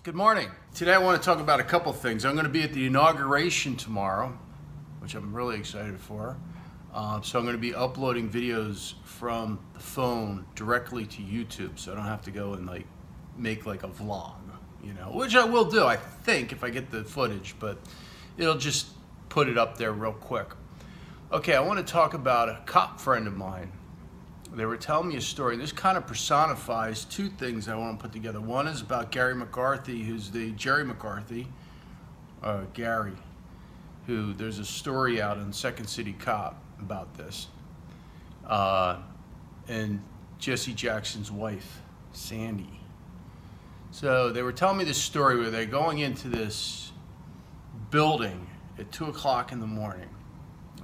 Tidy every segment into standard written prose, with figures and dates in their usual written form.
Good morning. Today I want to talk about a couple things. I'm going to be at the inauguration tomorrow, which I'm really excited for. So I'm going to be uploading videos from the phone directly to YouTube, so I don't have to go and make a vlog, which I will do, I think, if I get the footage, but it'll just put it up there real quick. Okay, I want to talk about a cop friend of mine. They were telling me a story. This kind of personifies two things I want to put together. One is about Gerry McCarthy, who's the Gerry McCarthy, Gary, who there's a story out in Second City Cop about this, and Jesse Jackson's wife, Sandi. So they were telling me this story where they're going into this building at 2 o'clock in the morning,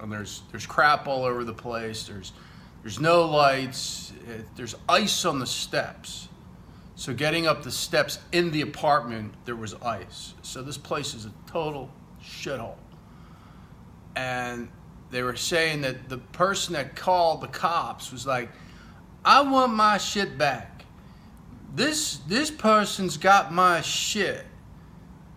and there's crap all over the place. There's no lights. There's ice on the steps. So getting up the steps in the apartment, there was ice. So this place is a total shithole. And they were saying that the person that called the cops was like, I want my shit back. This person's got my shit.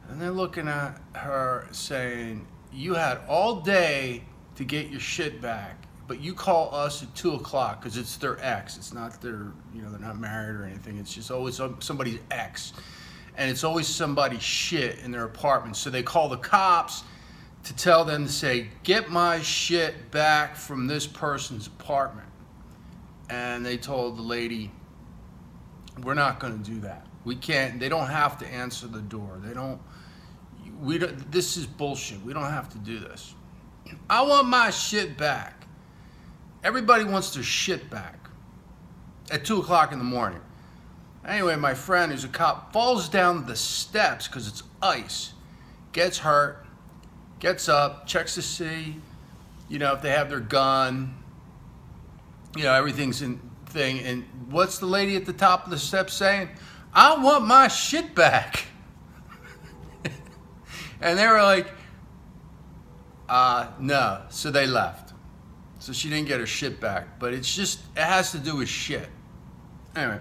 And they're looking at her saying, you had all day to get your shit back, but you call us at 2 o'clock because it's their ex. It's not their, they're not married or anything. It's just always somebody's ex. And it's always somebody's shit in their apartment. So they call the cops to tell them to say, get my shit back from this person's apartment. And they told the lady, we're not going to do that. We can't, they don't have to answer the door. This is bullshit. We don't have to do this. I want my shit back. Everybody wants their shit back at 2 o'clock in the morning. Anyway, my friend, who's a cop, falls down the steps because it's ice, gets hurt, gets up, checks to see, if they have their gun, everything's in thing. And what's the lady at the top of the steps saying? I want my shit back. And they were like, no. So they left. So she didn't get her shit back, but it has to do with shit. Anyway,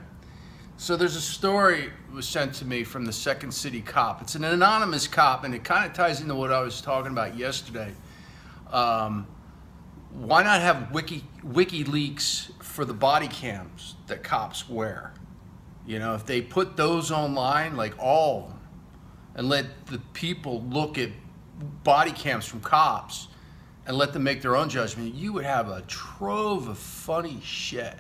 so there's a story that was sent to me from the Second City Cop. It's an anonymous cop, and it kind of ties into what I was talking about yesterday. Why not have WikiLeaks for the body cams that cops wear? If they put those online, like all of them, and let the people look at body cams from cops, and let them make their own judgment, you would have a trove of funny shit.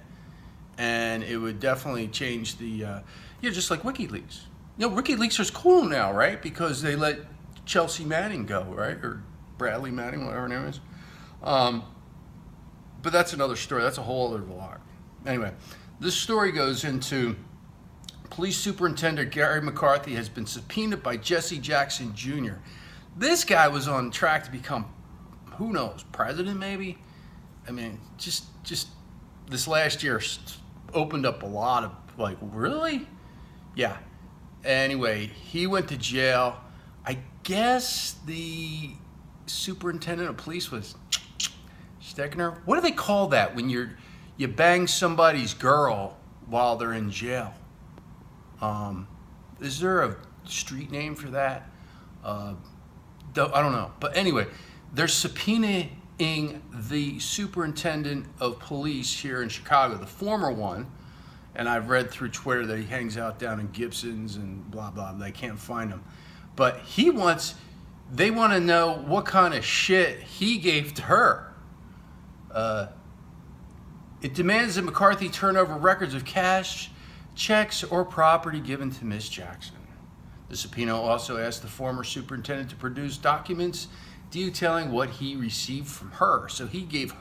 And it would definitely change the, just like WikiLeaks. WikiLeaks is cool now, right? Because they let Chelsea Manning go, right? Or Bradley Manning, whatever her name is. But that's another story. That's a whole other vlog. Anyway, this story goes into Police Superintendent Gerry McCarthy has been subpoenaed by Jesse Jackson Jr. This guy was on track to become, who knows, president maybe? I mean, just this last year opened up a lot of, really? Yeah. Anyway, he went to jail. I guess the superintendent of police was sticking her. What do they call that when you bang somebody's girl while they're in jail? Is there a street name for that? I don't know. But anyway, they're subpoenaing the superintendent of police here in Chicago, the former one, and I've read through Twitter that he hangs out down in Gibson's and blah, blah, they can't find him. But they want to know what kind of shit he gave to her. It demands that McCarthy turn over records of cash, checks, or property given to Miss Jackson. The subpoena also asked the former superintendent to produce documents detailing what he received from her. So he gave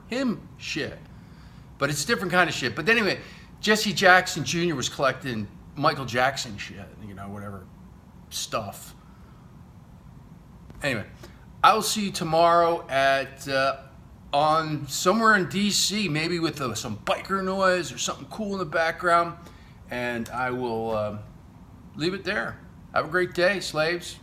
him shit. But it's a different kind of shit. But anyway, Jesse Jackson Jr. was collecting Michael Jackson shit, whatever stuff. Anyway, I will see you tomorrow at on somewhere in DC, maybe with some biker noise or something cool in the background. And I will leave it there. Have a great day, slaves.